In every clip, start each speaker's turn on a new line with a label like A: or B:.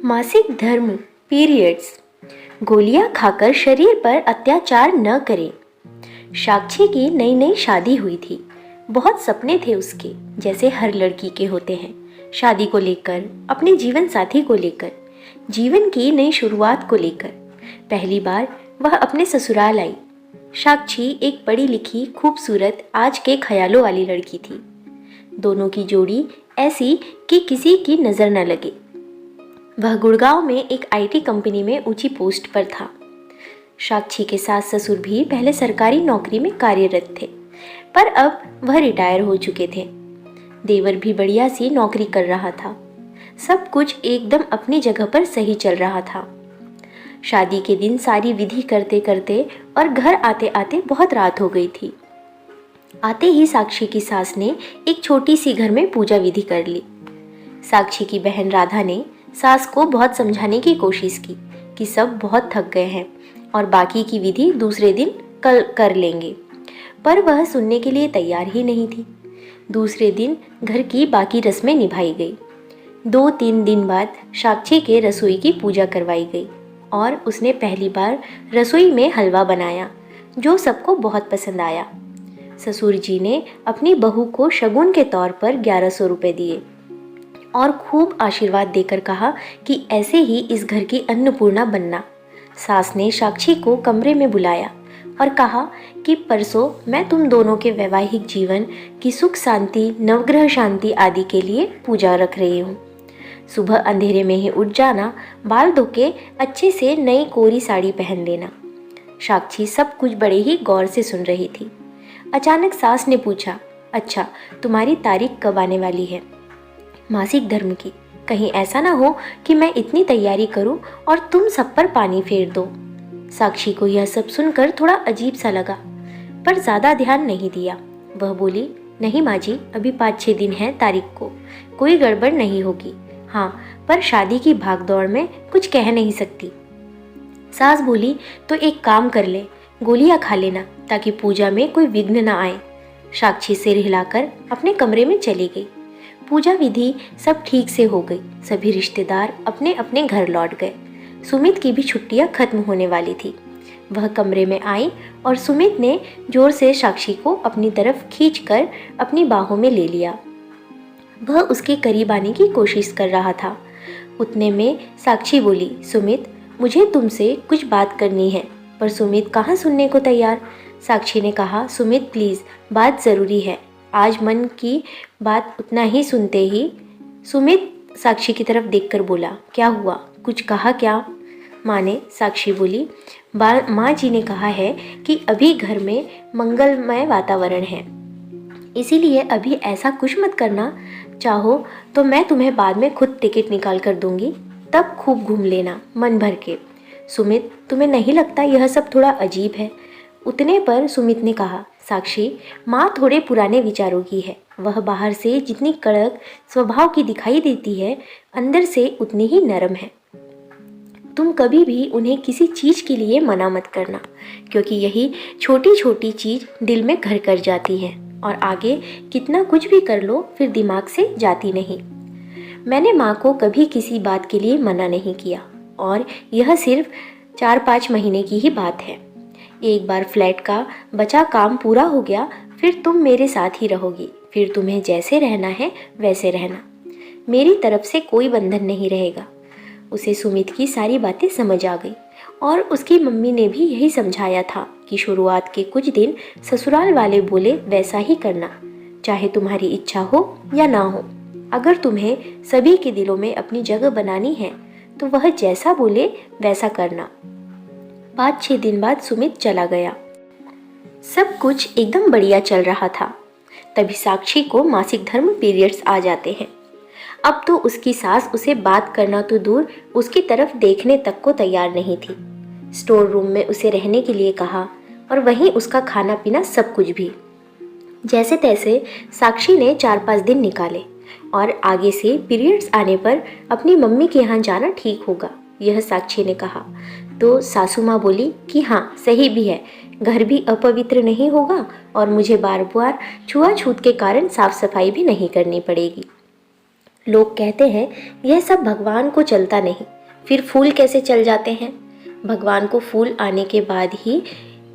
A: मासिक धर्म पीरियड्स। गोलियां खाकर शरीर पर अत्याचार न करें। साक्षी की नई नई शादी हुई थी। बहुत सपने थे उसके, जैसे हर लड़की के होते हैं। शादी को लेकर, अपने जीवन साथी को लेकर, जीवन की नई शुरुआत को लेकर। पहली बार वह अपने ससुराल आई। साक्षी एक पढ़ी लिखी, खूबसूरत, आज के ख्यालों वाली लड़की थी। दोनों की जोड़ी ऐसी कि किसी की नज़र न लगे। वह गुड़गांव में एक आईटी कंपनी में ऊंची पोस्ट पर था। साक्षी के सास ससुर भी पहले सरकारी नौकरी में कार्यरत थे, पर अब वह रिटायर हो चुके थे। देवर भी बढ़िया सी नौकरी कर रहा था। सब कुछ एकदम अपनी जगह पर सही चल रहा था। शादी के दिन सारी विधि करते करते और घर आते आते बहुत रात हो गई थी। आते ही साक्षी की सास ने एक छोटी सी घर में पूजा विधि कर ली। साक्षी की बहन राधा ने सास को बहुत समझाने की कोशिश की कि सब बहुत थक गए हैं और बाकी की विधि दूसरे दिन कल कर लेंगे, पर वह सुनने के लिए तैयार ही नहीं थी। दूसरे दिन घर की बाकी रस्में निभाई गई। 2-3 दिन बाद साक्षी के रसोई की पूजा करवाई गई और उसने पहली बार रसोई में हलवा बनाया, जो सबको बहुत पसंद आया। ससुर जी ने अपनी बहू को शगुन के तौर पर 1100 रुपये दिए और खूब आशीर्वाद देकर कहा कि ऐसे ही इस घर की अन्नपूर्णा बनना। सास ने साक्षी को कमरे में बुलाया और कहा कि परसों मैं तुम दोनों के वैवाहिक जीवन की सुख शांति, नवग्रह शांति आदि के लिए पूजा रख रही हूँ। सुबह अंधेरे में ही उठ जाना, बाल धो के अच्छे से नई कोरी साड़ी पहन लेना। साक्षी सब कुछ बड़े ही गौर से सुन रही थी। अचानक सास ने पूछा, अच्छा तुम्हारी तारीख कब आने वाली है? मासिक धर्म की। कहीं ऐसा ना हो कि मैं इतनी तैयारी करूं और तुम सब पर पानी फेर दो। साक्षी को यह सब सुनकर थोड़ा अजीब सा लगा, पर ज़्यादा ध्यान नहीं दिया। वह बोली, नहीं माँ जी, अभी 5-6 दिन है तारीख को, कोई गड़बड़ नहीं होगी। हाँ, पर शादी की भागदौड़ में कुछ कह नहीं सकती। सास बोली, तो एक काम कर ले, गोलियां खा लेना ताकि पूजा में कोई विघ्न ना आए। साक्षी सिर हिलाकर अपने कमरे में चली गई। पूजा विधि सब ठीक से हो गई। सभी रिश्तेदार अपने अपने घर लौट गए। सुमित की भी छुट्टियां खत्म होने वाली थी। वह कमरे में आई और सुमित ने जोर से साक्षी को अपनी तरफ खींचकर अपनी बाहों में ले लिया। वह उसके करीब आने की कोशिश कर रहा था। उतने में साक्षी बोली, सुमित मुझे तुमसे कुछ बात करनी है। पर सुमित कहाँ सुनने को तैयार। साक्षी ने कहा, सुमित प्लीज़, बात ज़रूरी है। आज मन की बात उतना ही सुनते ही सुमित साक्षी की तरफ देखकर बोला, क्या हुआ, कुछ कहा क्या? माँ ने। साक्षी बोली, माँ जी ने कहा है कि अभी घर में मंगलमय वातावरण है, इसीलिए अभी ऐसा कुछ मत करना। चाहो तो मैं तुम्हें बाद में खुद टिकट निकाल कर दूंगी, तब खूब घूम लेना मन भर के। सुमित, तुम्हें नहीं लगता यह सब थोड़ा अजीब है? उतने पर सुमित ने कहा, साक्षी, माँ थोड़े पुराने विचारों की है। वह बाहर से जितनी कड़क स्वभाव की दिखाई देती है, अंदर से उतनी ही नरम है। तुम कभी भी उन्हें किसी चीज़ के लिए मना मत करना, क्योंकि यही छोटी छोटी चीज़ दिल में घर कर जाती है और आगे कितना कुछ भी कर लो फिर दिमाग से जाती नहीं। मैंने माँ को कभी किसी बात के लिए मना नहीं किया और यह सिर्फ 4-5 महीने की ही बात है। एक बार फ्लैट का बचा काम पूरा हो गया, फिर तुम मेरे साथ ही रहोगी। फिर तुम्हें जैसे रहना है वैसे रहना, मेरी तरफ से कोई बंधन नहीं रहेगा। उसे सुमित की सारी बातें समझ आ गई और उसकी मम्मी ने भी यही समझाया था कि शुरुआत के कुछ दिन ससुराल वाले बोले वैसा ही करना, चाहे तुम्हारी इच्छा हो या ना हो। अगर तुम्हें सभी के दिलों में अपनी जगह बनानी है तो वह जैसा बोले वैसा करना। 5-6 दिन बाद सुमित चला गया। सब कुछ एकदम बढ़िया चल रहा था। तभी साक्षी को मासिक धर्म पीरियड्स आ जाते हैं। अब तो उसकी सास उसे बात करना तो दूर, उसकी तरफ देखने तक को तैयार नहीं थी। स्टोर रूम में उसे रहने के लिए कहा और वहीं उसका खाना पीना सब कुछ भी। जैसे तैसे साक्षी ने 4-5 दिन निकाले और आगे से पीरियड्स आने पर अपनी मम्मी के यहाँ जाना ठीक होगा, यह साक्षी ने कहा। तो सासू माँ बोली कि हाँ सही भी है, घर भी अपवित्र नहीं होगा और मुझे बार बार छुआछूत के कारण साफ सफाई भी नहीं करनी पड़ेगी। लोग कहते हैं यह सब भगवान को चलता नहीं, फिर फूल कैसे चल जाते हैं? भगवान को फूल आने के बाद ही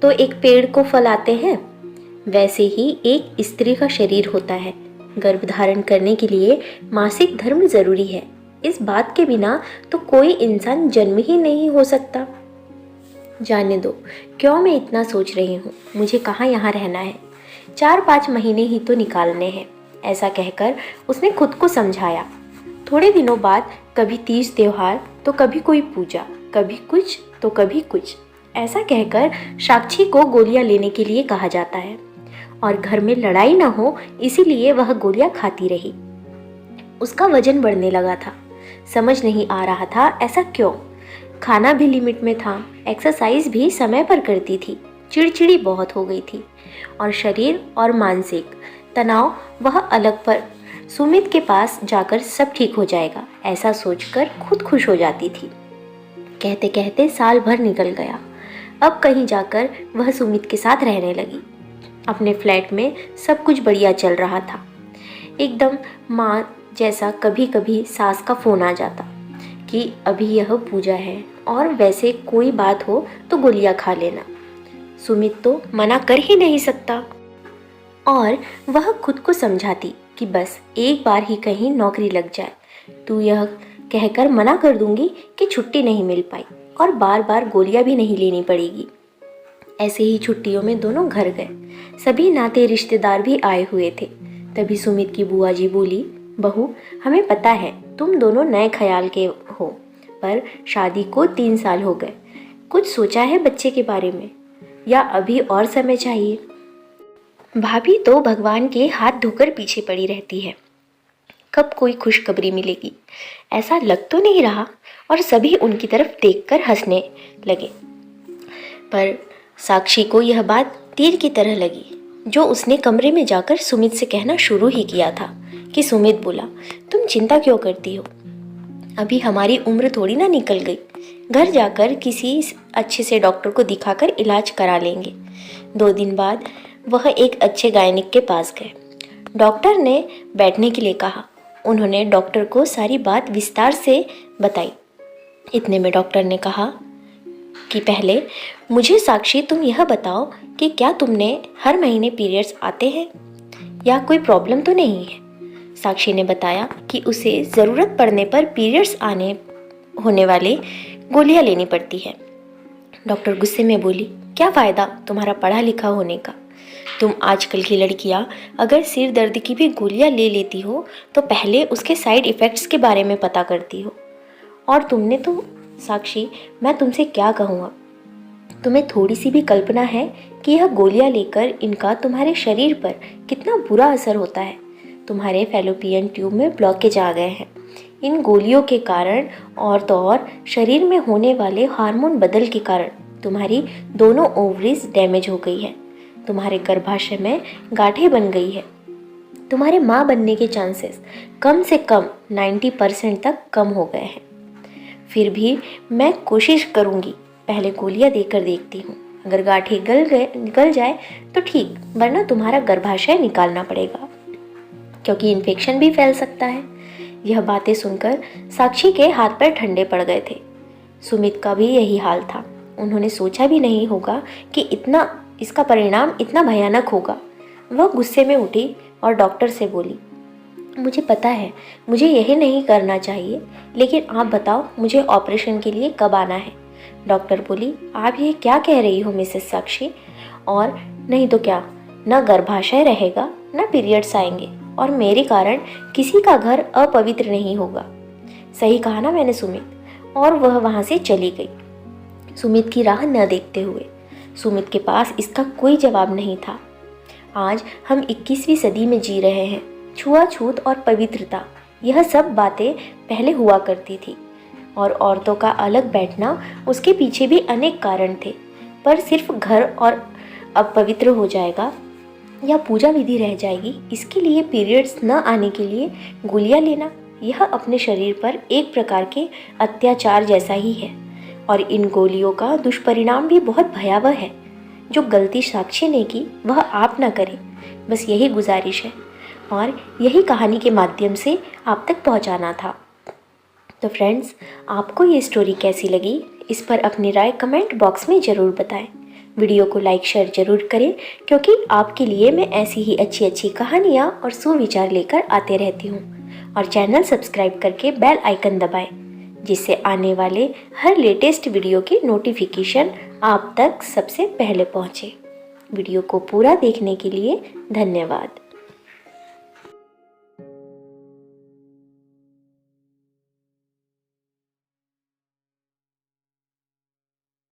A: तो एक पेड़ को फल आते हैं। वैसे ही एक स्त्री का शरीर होता है। गर्भ धारण करने के लिए मासिक धर्म जरूरी है। इस बात के बिना तो कोई इंसान जन्म ही नहीं हो सकता। जाने दो, क्यों मैं इतना सोच रही हूँ, मुझे कहाँ यहाँ रहना है, 4-5 महीने ही तो निकालने हैं। ऐसा कहकर उसने खुद को समझाया। थोड़े दिनों बाद कभी तीज त्योहार तो कभी कोई पूजा, कभी कुछ तो कभी कुछ, ऐसा कहकर साक्षी को गोलियां लेने के लिए कहा जाता है और घर में लड़ाई ना हो इसीलिए वह गोलियां खाती रही। उसका वजन बढ़ने लगा था। समझ नहीं आ रहा था ऐसा क्यों। खाना भी लिमिट में था, एक्सरसाइज भी समय पर करती थी, चिड़चिड़ी बहुत हो गई थी और शरीर और मानसिक तनाव वह अलग पर सुमित के पास जाकर सब ठीक हो जाएगा ऐसा सोचकर खुद खुश हो जाती थी। कहते कहते साल भर निकल गया। अब कहीं जाकर वह सुमित के साथ रहने लगी। अपने फ्लैट में सब कुछ बढ़िया चल रहा था। एकदम माँ जैसा। कभी कभी सास का फ़ोन आ जाता कि अभी यह पूजा है और वैसे कोई बात हो तो गोलियां खा लेना। सुमित तो मना कर ही नहीं सकता और वह खुद को समझाती कि बस एक बार ही कहीं नौकरी लग जाए तो यह कहकर मना कर दूंगी कि छुट्टी नहीं मिल पाई और बार बार गोलियां भी नहीं लेनी पड़ेगी। ऐसे ही छुट्टियों में दोनों घर गए। सभी नाते रिश्तेदार भी आए हुए थे। तभी सुमित की बुआ जी बोली, बहू हमें पता है तुम दोनों नए ख्याल के हो, पर शादी को 3 साल हो गए। कुछ सोचा है बच्चे के बारे में या अभी और समय चाहिए? भाभी तो भगवान के हाथ धोकर पीछे पड़ी रहती है, कब कोई खुशखबरी मिलेगी ऐसा लग तो नहीं रहा। और सभी उनकी तरफ देखकर हंसने लगे। पर साक्षी को यह बात तीर की तरह लगी, जो उसने कमरे में जाकर सुमित से कहना शुरू ही किया था। कि सुमित बोला, तुम चिंता क्यों करती हो, अभी हमारी उम्र थोड़ी ना निकल गई, घर जाकर किसी अच्छे से डॉक्टर को दिखाकर इलाज करा लेंगे। 2 दिन बाद वह एक अच्छे गायनिक के पास गए। डॉक्टर ने बैठने के लिए कहा। उन्होंने डॉक्टर को सारी बात विस्तार से बताई। इतने में डॉक्टर ने कहा कि पहले मुझे साक्षी तुम यह बताओ कि क्या तुमने हर महीने पीरियड्स आते हैं या कोई प्रॉब्लम तो नहीं है। साक्षी ने बताया कि उसे ज़रूरत पड़ने पर पीरियड्स होने वाले गोलियां लेनी पड़ती है। डॉक्टर गुस्से में बोली, क्या फ़ायदा तुम्हारा पढ़ा लिखा होने का, तुम आजकल की लड़कियां अगर सिर दर्द की भी गोलियां ले लेती हो तो पहले उसके साइड इफ़ेक्ट्स के बारे में पता करती हो। और तुमने तो साक्षी, मैं तुमसे क्या कहूँ अब, तुम्हें थोड़ी सी भी कल्पना है कि यह गोलियां लेकर इनका तुम्हारे शरीर पर कितना बुरा असर होता है। तुम्हारे फैलोपियन ट्यूब में ब्लॉकेज आ गए हैं। इन गोलियों के कारण और तो और शरीर में होने वाले हार्मोन बदल के कारण तुम्हारी दोनों ओवरीज डैमेज हो गई है। तुम्हारे गर्भाशय में गांठें बन गई है। तुम्हारे माँ बनने के चांसेस कम से कम 90% तक कम हो गए हैं। फिर भी मैं कोशिश करूँगी, पहले गोलियाँ देकर देखती हूँ। अगर गांठें गल जाए तो ठीक, वरना तुम्हारा गर्भाशय निकालना पड़ेगा क्योंकि इन्फेक्शन भी फैल सकता है। यह बातें सुनकर साक्षी के हाथ पैर ठंडे पड़ गए थे। सुमित का भी यही हाल था। उन्होंने सोचा भी नहीं होगा कि इसका परिणाम इतना भयानक होगा। वह गुस्से में उठी और डॉक्टर से बोली, मुझे पता है मुझे यही नहीं करना चाहिए, लेकिन आप बताओ मुझे ऑपरेशन के लिए कब आना है। डॉक्टर बोली, आप ये क्या कह रही हो मिसेस साक्षी, और नहीं तो क्या, न गर्भाशय रहेगा न पीरियड्स आएंगे और मेरे कारण किसी का घर अपवित्र नहीं होगा। सही कहा ना मैंने सुमित। और वह वहाँ से चली गई, सुमित की राह न देखते हुए। सुमित के पास इसका कोई जवाब नहीं था। आज हम 21वीं सदी में जी रहे हैं। छुआछूत और पवित्रता, यह सब बातें पहले हुआ करती थी और औरतों का अलग बैठना, उसके पीछे भी अनेक कारण थे। पर सिर्फ घर और अपवित्र हो जाएगा या पूजा विधि रह जाएगी, इसके लिए पीरियड्स न आने के लिए गोलियां लेना, यह अपने शरीर पर एक प्रकार के अत्याचार जैसा ही है। और इन गोलियों का दुष्परिणाम भी बहुत भयावह है। जो गलती साक्षी ने की वह आप ना करें, बस यही गुजारिश है और यही कहानी के माध्यम से आप तक पहुंचाना था। तो फ्रेंड्स, आपको ये स्टोरी कैसी लगी, इस पर अपनी राय कमेंट बॉक्स में ज़रूर बताएं। वीडियो को लाइक शेयर ज़रूर करें, क्योंकि आपके लिए मैं ऐसी ही अच्छी अच्छी कहानियाँ और सुविचार लेकर आते रहती हूँ। और चैनल सब्सक्राइब करके बेल आइकन दबाएं, जिससे आने वाले हर लेटेस्ट वीडियो की नोटिफिकेशन आप तक सबसे पहले पहुँचे। वीडियो को पूरा देखने के लिए धन्यवाद।